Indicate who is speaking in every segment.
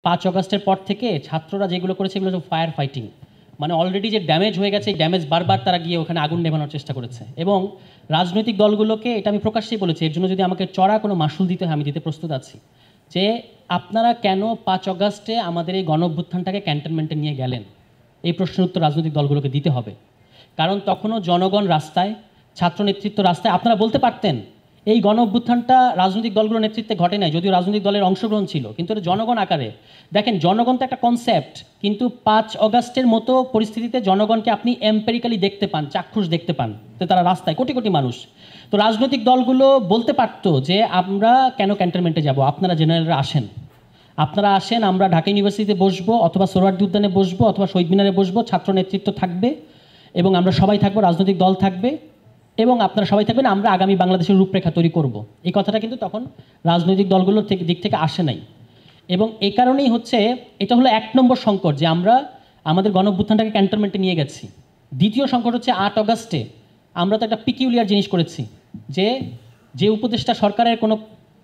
Speaker 1: 5 অগাস্টের পর থেকে ছাত্ররা যেগুলো করেছে এগুলো হচ্ছে ফায়ার ফাইটিং। মানে অলরেডি যে ড্যামেজ হয়ে গেছে এই ড্যামেজ বারবার তারা গিয়ে ওখানে আগুন নেভানোর চেষ্টা করেছে। এবং রাজনৈতিক দলগুলোকে এটা আমি প্রকাশ্যেই বলেছি, এর জন্য যদি আমাকে চড়া কোনো মাশুল দিতে হয় আমি দিতে প্রস্তুত আছি, যে আপনারা কেন 5 অগাস্টে আমাদের এই গণ অভ্যুত্থানটাকে ক্যান্টনমেন্টে নিয়ে গেলেন, এই প্রশ্নের উত্তর রাজনৈতিক দলগুলোকে দিতে হবে। কারণ তখনও জনগণ রাস্তায়, ছাত্র নেতৃত্ব রাস্তায়। আপনারা বলতে পারতেন এই গণ অভ্যুত্থানটা রাজনৈতিক দলগুলোর নেতৃত্বে ঘটে নাই, যদিও রাজনৈতিক দলের অংশগ্রহণ ছিল, কিন্তু এটা জনগণ আকারে। দেখেন, জনগণ তো একটা কনসেপ্ট, কিন্তু 5 অগাস্টের মতো পরিস্থিতিতে জনগণকে আপনি এম্পেরিক্যালি দেখতে পান, চাক্ষুষ দেখতে পান, তো তারা রাস্তায় কোটি কোটি মানুষ। তো রাজনৈতিক দলগুলো বলতে পারতো যে আমরা কেন ক্যান্টনমেন্টে যাব, আপনারা জেনারেলরা আসেন, আপনারা আসেন, আমরা ঢাকা ইউনিভার্সিটিতে বসবো, অথবা সোহরাওয়ার্দী উদ্যানে বসবো, অথবা শহীদ মিনারে বসবো, ছাত্র নেতৃত্ব থাকবে এবং আমরা সবাই থাকবো, রাজনৈতিক দল থাকবে এবং আপনারা সবাই থাকবেন, আমরা আগামী বাংলাদেশের রূপরেখা তৈরি করব। এই কথাটা কিন্তু তখন রাজনৈতিক দলগুলোর দিক থেকে আসে নাই। এবং এই কারণেই হচ্ছে এটা হলো 1 নম্বর সংকট, যে আমরা আমাদের গণ অভ্যুত্থানটাকে ক্যান্টনমেন্টে নিয়ে গেছি। দ্বিতীয় সংকট হচ্ছে 8 অগাস্টে আমরা তো একটা পিকিউলিয়ার জিনিস করেছি, যে উপদেষ্টা সরকারের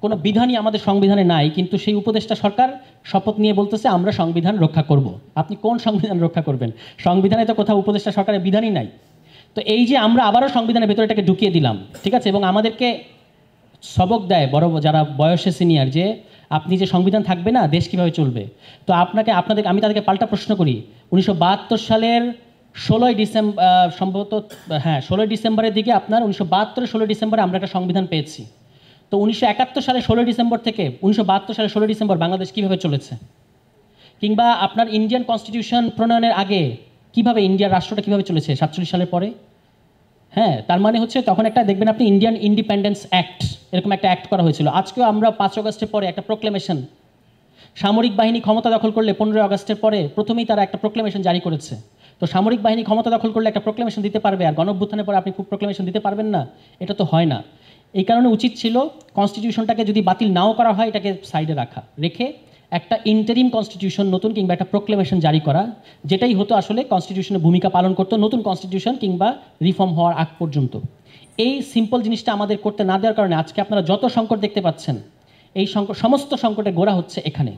Speaker 1: কোনো বিধানই আমাদের সংবিধানে নাই, কিন্তু সেই উপদেষ্টা সরকার শপথ নিয়ে বলতেছে আমরা সংবিধান রক্ষা করব। আপনি কোন সংবিধান রক্ষা করবেন? সংবিধানে তো কোথাও উপদেষ্টা সরকারের বিধানই নাই। তো এই যে আমরা আবারও সংবিধানের ভেতরে এটাকে ঢুকিয়ে দিলাম, ঠিক আছে, এবং আমাদেরকে সবক দেয় বড় যারা বয়সে সিনিয়র, যে আপনি যে সংবিধান থাকবে না, দেশ কীভাবে চলবে। তো আমি তাদেরকে পাল্টা প্রশ্ন করি, 1972 সালের 16ই ডিসেম্বর, সম্ভবত হ্যাঁ 16ই ডিসেম্বরের দিকে, আপনার 1972 16 ডিসেম্বরে আমরা একটা সংবিধান পেয়েছি। তো 1971 সালে 16 ডিসেম্বর থেকে 1972 সালে 16 ডিসেম্বর বাংলাদেশ কীভাবে চলেছে? কিংবা আপনার ইন্ডিয়ান কনস্টিটিউশন প্রণয়নের আগে কিভাবে ইন্ডিয়ার রাষ্ট্রটা কীভাবে চলেছে 47 সালের পরে? হ্যাঁ, তার মানে হচ্ছে তখন একটা দেখবেন আপনি ইন্ডিয়ান ইন্ডিপেন্ডেন্স অ্যাক্ট, এরকম একটা অ্যাক্ট করা হয়েছিল। আজকেও আমরা 5 অগাস্টের পরে একটা প্রোক্লেমেশন, সামরিক বাহিনী ক্ষমতা দখল করলে 15 আগস্টের পরে প্রথমেই তারা একটা প্রোক্লেমেশন জারি করেছে। তো সামরিক বাহিনী ক্ষমতা দখল করলে একটা প্রোক্লেমেশন দিতে পারবে, আর গণ অভ্যুত্থানের পরে আপনি খুব প্রোক্লেমেশন দিতে পারবেন না? এটা তো হয় না। এই কারণে উচিত ছিল কনস্টিটিউশনটাকে যদি বাতিল নাও করা হয়, এটাকে সাইডে রেখে একটা ইন্টারিম কনস্টিটিউশন নতুন কিংবা একটা প্রোক্লেমেশন জারি করা, যেটাই হতো আসলে কনস্টিটিউশনের ভূমিকা পালন করতো নতুন কনস্টিটিউশন কিংবা রিফর্ম হওয়ার আগ পর্যন্ত। এই সিম্পল জিনিসটা আমাদের করতে না দেওয়ার কারণে আজকে আপনারা যত সংকট দেখতে পাচ্ছেন, এই সমস্ত সংকটের গোড়া হচ্ছে এখানে।